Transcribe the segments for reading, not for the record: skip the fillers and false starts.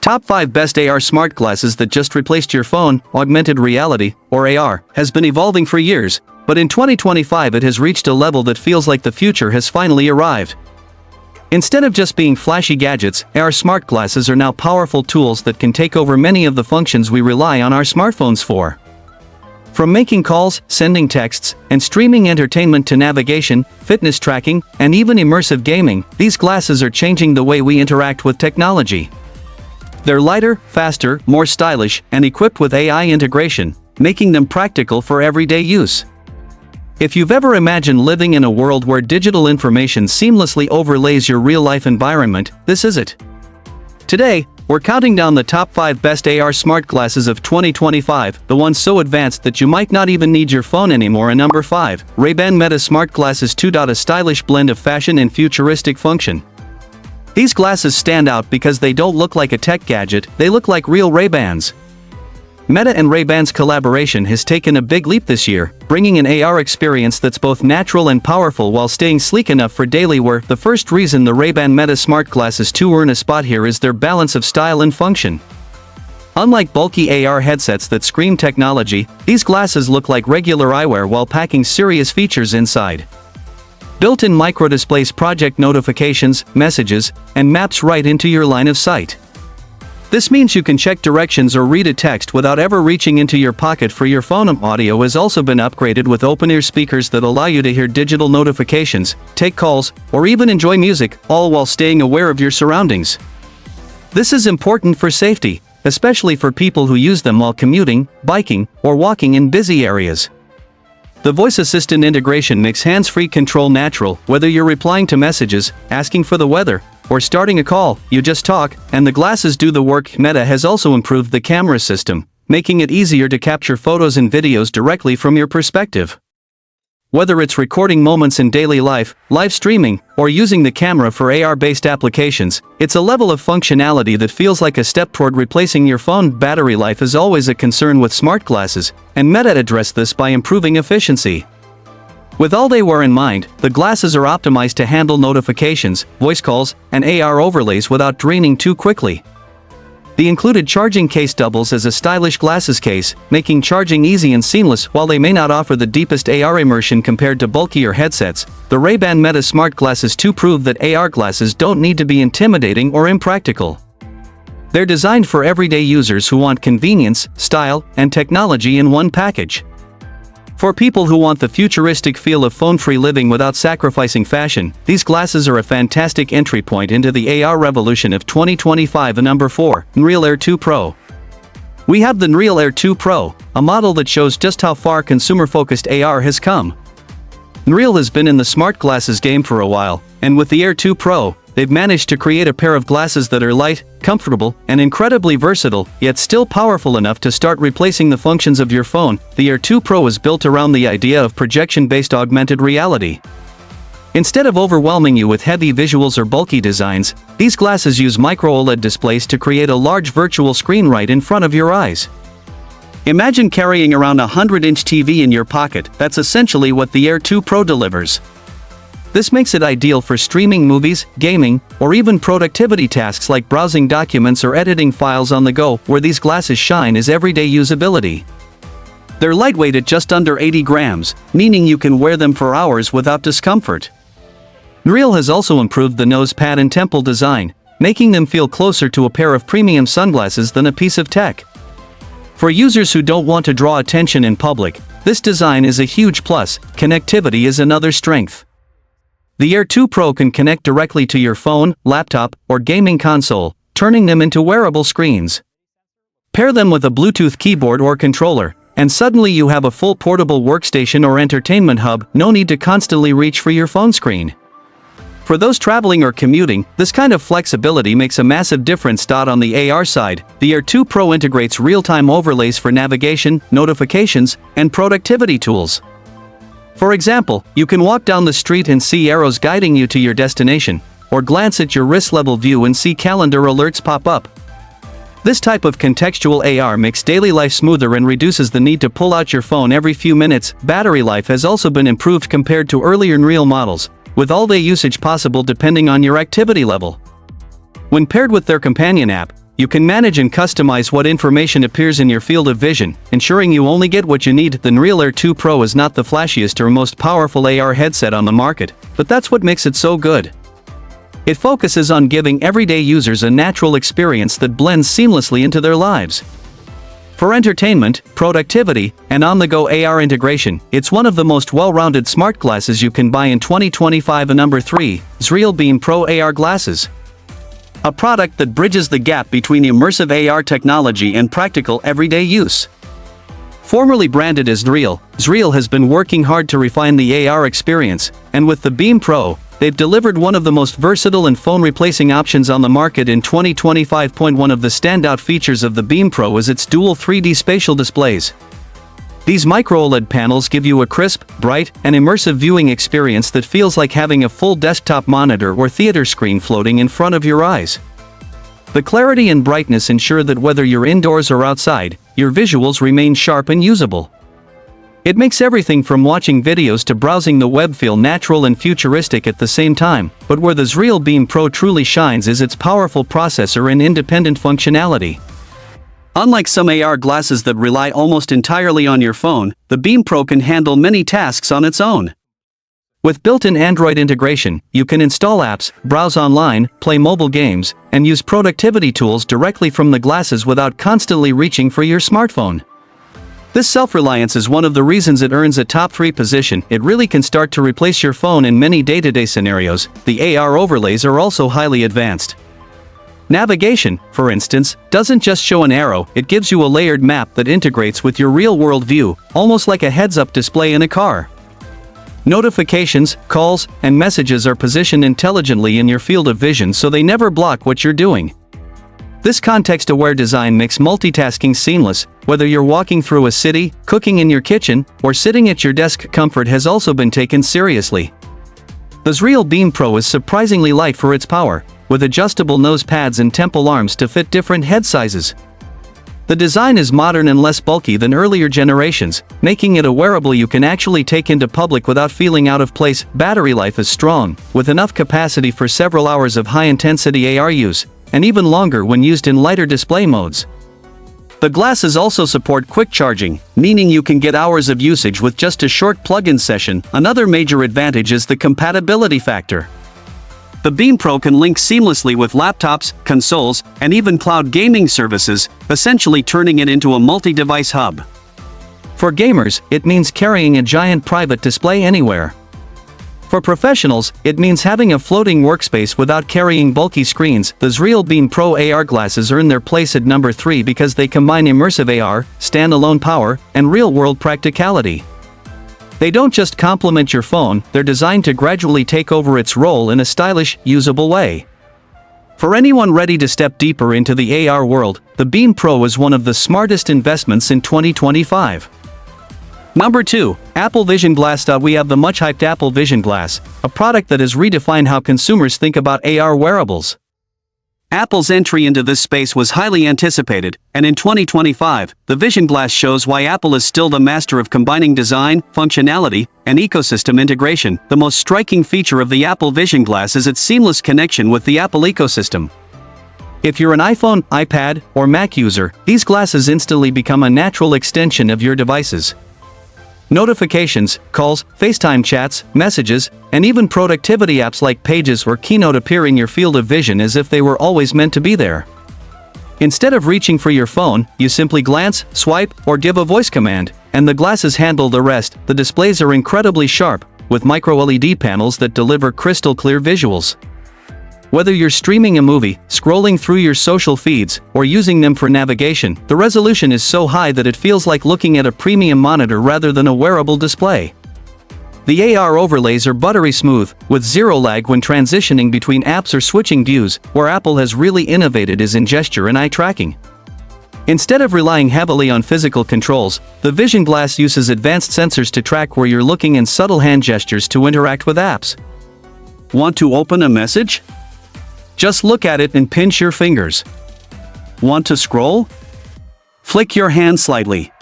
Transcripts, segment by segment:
Top 5 Best AR Smart Glasses that just replaced your phone. Augmented reality, or AR, has been evolving for years, but in 2025 it has reached a level that feels like the future has finally arrived. Instead of just being flashy gadgets, AR smart glasses are now powerful tools that can take over many of the functions we rely on our smartphones for. From making calls, sending texts, and streaming entertainment to navigation, fitness tracking, and even immersive gaming, these glasses are changing the way we interact with technology. They're lighter, faster, more stylish, and equipped with AI integration, making them practical for everyday use. If you've ever imagined living in a world where digital information seamlessly overlays your real-life environment, this is it. Today, we're counting down the top 5 best AR smart glasses of 2025, the ones so advanced that you might not even need your phone anymore. And number 5, Ray-Ban Meta Smart Glasses 2. A stylish blend of fashion and futuristic function. These glasses stand out because they don't look like a tech gadget, they look like real Ray-Bans. Meta and Ray-Ban's collaboration has taken a big leap this year, bringing an AR experience that's both natural and powerful while staying sleek enough for daily wear. The first reason the Ray-Ban Meta Smart Glasses 2 earn a spot here is their balance of style and function. Unlike bulky AR headsets that scream technology, these glasses look like regular eyewear while packing serious features inside. Built-in microdisplays project notifications, messages, and maps right into your line of sight. This means you can check directions or read a text without ever reaching into your pocket for your phone. Audio has also been upgraded with open-ear speakers that allow you to hear digital notifications, take calls, or even enjoy music, all while staying aware of your surroundings. This is important for safety, especially for people who use them while commuting, biking, or walking in busy areas. The voice assistant integration makes hands-free control natural. Whether you're replying to messages, asking for the weather, or starting a call, you just talk, and the glasses do the work. Meta has also improved the camera system, making it easier to capture photos and videos directly from your perspective. Whether it's recording moments in daily life, live streaming, or using the camera for AR-based applications, it's a level of functionality that feels like a step toward replacing your phone. Battery life is always a concern with smart glasses, and Meta addressed this by improving efficiency. With all they were in mind, the glasses are optimized to handle notifications, voice calls, and AR overlays without draining too quickly. The included charging case doubles as a stylish glasses case, making charging easy and seamless. While they may not offer the deepest AR immersion compared to bulkier headsets, the Ray-Ban Meta Smart Glasses 2 prove that AR glasses don't need to be intimidating or impractical. They're designed for everyday users who want convenience, style, and technology in one package. For people who want the futuristic feel of phone-free living without sacrificing fashion, these glasses are a fantastic entry point into the AR revolution of 2025. Number 4, Nreal Air 2 Pro. We have the Nreal Air 2 Pro, a model that shows just how far consumer-focused AR has come. Nreal has been in the smart glasses game for a while, and with the Air 2 Pro, they've managed to create a pair of glasses that are light, comfortable, and incredibly versatile, yet still powerful enough to start replacing the functions of your phone. The Air 2 Pro is built around the idea of projection-based augmented reality. Instead of overwhelming you with heavy visuals or bulky designs, these glasses use micro-OLED displays to create a large virtual screen right in front of your eyes. Imagine carrying around a 100-inch TV in your pocket. That's essentially what the Air 2 Pro delivers. This makes it ideal for streaming movies, gaming, or even productivity tasks like browsing documents or editing files on the go. Where these glasses shine is everyday usability. They're lightweight at just under 80 grams, meaning you can wear them for hours without discomfort. Nreal has also improved the nose pad and temple design, making them feel closer to a pair of premium sunglasses than a piece of tech. For users who don't want to draw attention in public, this design is a huge plus. Connectivity is another strength. The Air 2 Pro can connect directly to your phone, laptop, or gaming console, turning them into wearable screens. Pair them with a Bluetooth keyboard or controller, and suddenly you have a full portable workstation or entertainment hub. No need to constantly reach for your phone screen. For those traveling or commuting, this kind of flexibility makes a massive difference. On the AR side, the Air 2 Pro integrates real-time overlays for navigation, notifications, and productivity tools. For example, you can walk down the street and see arrows guiding you to your destination, or glance at your wrist-level view and see calendar alerts pop up. This type of contextual AR makes daily life smoother and reduces the need to pull out your phone every few minutes. Battery life has also been improved compared to earlier Nreal models, with all-day usage possible depending on your activity level. When paired with their companion app, You can manage and customize what information appears in your field of vision, ensuring you only get what you need. The Nreal Air 2 Pro is not the flashiest or most powerful AR headset on the market, but that's what makes it so good. It focuses on giving everyday users a natural experience that blends seamlessly into their lives. For entertainment, productivity, and on-the-go AR integration, it's one of the most well-rounded smart glasses you can buy in 2025. Number 3, Xreal Beam Pro AR Glasses. A product that bridges the gap between immersive AR technology and practical everyday use. Formerly branded as Nreal, Xreal has been working hard to refine the AR experience, and with the Beam Pro, they've delivered one of the most versatile and phone-replacing options on the market in 2025. One of the standout features of the Beam Pro is its dual 3D spatial displays. These micro-OLED panels give you a crisp, bright, and immersive viewing experience that feels like having a full desktop monitor or theater screen floating in front of your eyes. The clarity and brightness ensure that whether you're indoors or outside, your visuals remain sharp and usable. It makes everything from watching videos to browsing the web feel natural and futuristic at the same time, but where the Xreal Beam Pro truly shines is its powerful processor and independent functionality. Unlike some AR glasses that rely almost entirely on your phone, the Beam Pro can handle many tasks on its own. With built-in Android integration, you can install apps, browse online, play mobile games, and use productivity tools directly from the glasses without constantly reaching for your smartphone. This self-reliance is one of the reasons it earns a top 3 position. It really can start to replace your phone in many day-to-day scenarios. The AR overlays are also highly advanced. Navigation, for instance, doesn't just show an arrow, it gives you a layered map that integrates with your real-world view, almost like a heads-up display in a car. Notifications, calls, and messages are positioned intelligently in your field of vision so they never block what you're doing. This context-aware design makes multitasking seamless, whether you're walking through a city, cooking in your kitchen, or sitting at your desk. Comfort has also been taken seriously. The Xreal Beam Pro is surprisingly light for its power, with adjustable nose pads and temple arms to fit different head sizes. The design is modern and less bulky than earlier generations, making it a wearable you can actually take into public without feeling out of place. Battery life is strong, with enough capacity for several hours of high-intensity AR use, and even longer when used in lighter display modes. The glasses also support quick charging, meaning you can get hours of usage with just a short plug-in session. Another major advantage is the compatibility factor. The Beam Pro can link seamlessly with laptops, consoles, and even cloud gaming services, essentially turning it into a multi-device hub. For gamers, it means carrying a giant private display anywhere. For professionals, it means having a floating workspace without carrying bulky screens. The Xreal Beam Pro AR glasses earn their place at number 3 because they combine immersive AR, standalone power, and real-world practicality. They don't just complement your phone, they're designed to gradually take over its role in a stylish, usable way. For anyone ready to step deeper into the AR world, the Beam Pro is one of the smartest investments in 2025. Number 2, Apple Vision Glass. We have the much-hyped Apple Vision Glass, a product that has redefined how consumers think about AR wearables. Apple's entry into this space was highly anticipated, and in 2025, the Vision Glass shows why Apple is still the master of combining design, functionality, and ecosystem integration. The most striking feature of the Apple Vision Glass is its seamless connection with the Apple ecosystem. If you're an iPhone, iPad, or Mac user, these glasses instantly become a natural extension of your devices. Notifications, calls, FaceTime chats, messages, and even productivity apps like Pages or Keynote appear in your field of vision as if they were always meant to be there. Instead of reaching for your phone, you simply glance, swipe, or give a voice command, and the glasses handle the rest. The displays are incredibly sharp, with micro-LED panels that deliver crystal-clear visuals. Whether you're streaming a movie, scrolling through your social feeds, or using them for navigation, the resolution is so high that it feels like looking at a premium monitor rather than a wearable display. The AR overlays are buttery smooth, with zero lag when transitioning between apps or switching views. Where Apple has really innovated is in gesture and eye tracking. Instead of relying heavily on physical controls, the Vision Glass uses advanced sensors to track where you're looking and subtle hand gestures to interact with apps. Want to open a message? Just look at it and pinch your fingers. Want to scroll? Flick your hand slightly.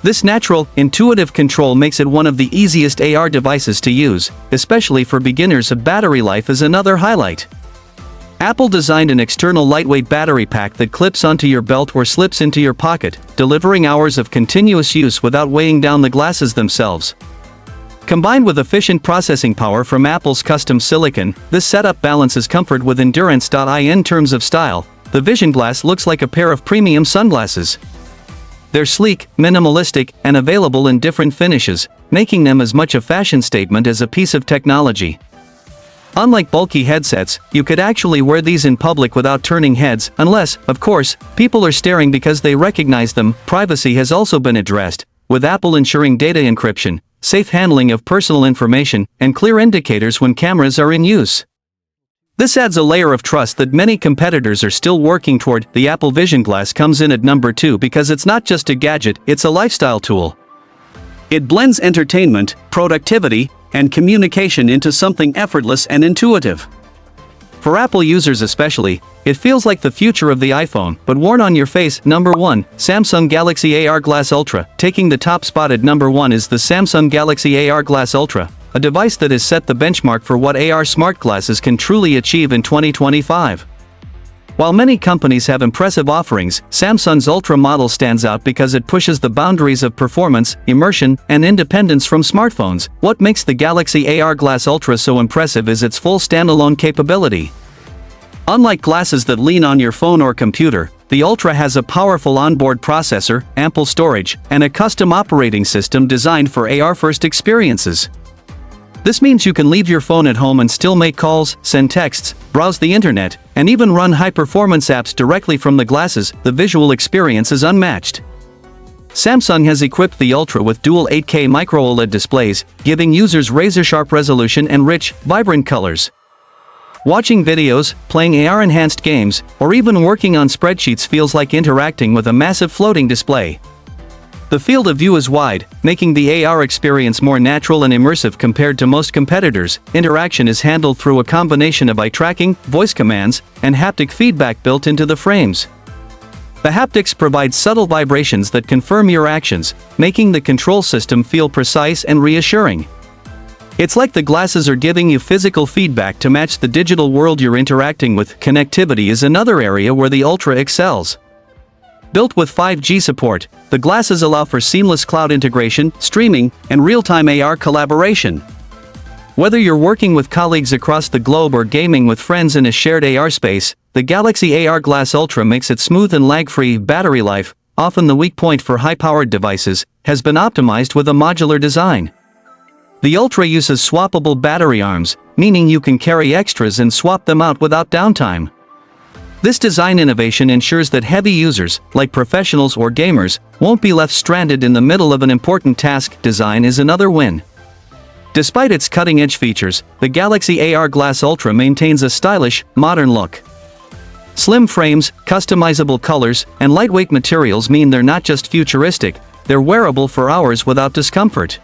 This natural, intuitive control makes it one of the easiest AR devices to use, especially for beginners. Battery life is another highlight. Apple designed an external lightweight battery pack that clips onto your belt or slips into your pocket, delivering hours of continuous use without weighing down the glasses themselves. Combined with efficient processing power from Apple's custom silicon, this setup balances comfort with endurance. In terms of style, the Vision Glass looks like a pair of premium sunglasses. They're sleek, minimalistic, and available in different finishes, making them as much a fashion statement as a piece of technology. Unlike bulky headsets, you could actually wear these in public without turning heads, unless, of course, people are staring because they recognize them. Privacy has also been addressed, with Apple ensuring data encryption, safe handling of personal information, and clear indicators when cameras are in use. This adds a layer of trust that many competitors are still working toward. The Apple Vision Glass comes in at number 2 because it's not just a gadget, it's a lifestyle tool. It blends entertainment, productivity, and communication into something effortless and intuitive. For Apple users especially, it feels like the future of the iPhone, but worn on your face. Number 1, Samsung Galaxy AR Glass Ultra. Taking the top spot at number 1 is the Samsung Galaxy AR Glass Ultra, a device that has set the benchmark for what AR smart glasses can truly achieve in 2025. While many companies have impressive offerings, Samsung's Ultra model stands out because it pushes the boundaries of performance, immersion, and independence from smartphones. What makes the Galaxy AR Glass Ultra so impressive is its full standalone capability. Unlike glasses that lean on your phone or computer, the Ultra has a powerful onboard processor, ample storage, and a custom operating system designed for AR-first experiences. This means you can leave your phone at home and still make calls, send texts, browse the internet, and even run high-performance apps directly from the glasses. The visual experience is unmatched. Samsung has equipped the Ultra with dual 8K micro-OLED displays, giving users razor-sharp resolution and rich, vibrant colors. Watching videos, playing AR-enhanced games, or even working on spreadsheets feels like interacting with a massive floating display. The field of view is wide, making the AR experience more natural and immersive compared to most competitors. Interaction is handled through a combination of eye tracking, voice commands, and haptic feedback built into the frames. The haptics provide subtle vibrations that confirm your actions, making the control system feel precise and reassuring. It's like the glasses are giving you physical feedback to match the digital world you're interacting with. Connectivity is another area where the Ultra excels. Built with 5G support, the glasses allow for seamless cloud integration, streaming, and real-time AR collaboration. Whether you're working with colleagues across the globe or gaming with friends in a shared AR space, the Galaxy AR Glass Ultra makes it smooth and lag-free. Battery life, often the weak point for high-powered devices, has been optimized with a modular design. The Ultra uses swappable battery arms, meaning you can carry extras and swap them out without downtime. This design innovation ensures that heavy users, like professionals or gamers, won't be left stranded in the middle of an important task. Design is another win. Despite its cutting-edge features, the Galaxy AR Glass Ultra maintains a stylish, modern look. Slim frames, customizable colors, and lightweight materials mean they're not just futuristic, they're wearable for hours without discomfort.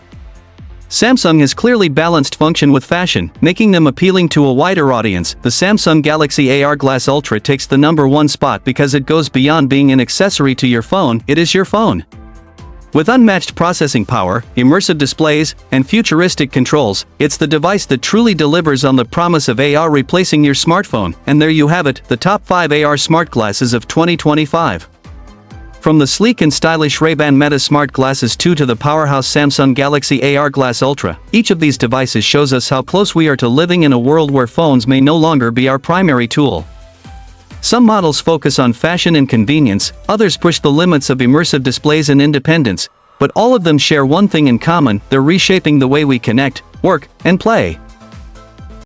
Samsung has clearly balanced function with fashion, making them appealing to a wider audience. The Samsung Galaxy AR Glass Ultra takes the number 1 spot because it goes beyond being an accessory to your phone, it is your phone. With unmatched processing power, immersive displays, and futuristic controls, it's the device that truly delivers on the promise of AR replacing your smartphone. And there you have it, the top 5 AR smart glasses of 2025. From the sleek and stylish Ray-Ban Meta smart glasses to the powerhouse Samsung Galaxy AR Glass Ultra, each of these devices shows us how close we are to living in a world where phones may no longer be our primary tool. Some models focus on fashion and convenience, others push the limits of immersive displays and independence, but all of them share one thing in common: they're reshaping the way we connect, work, and play.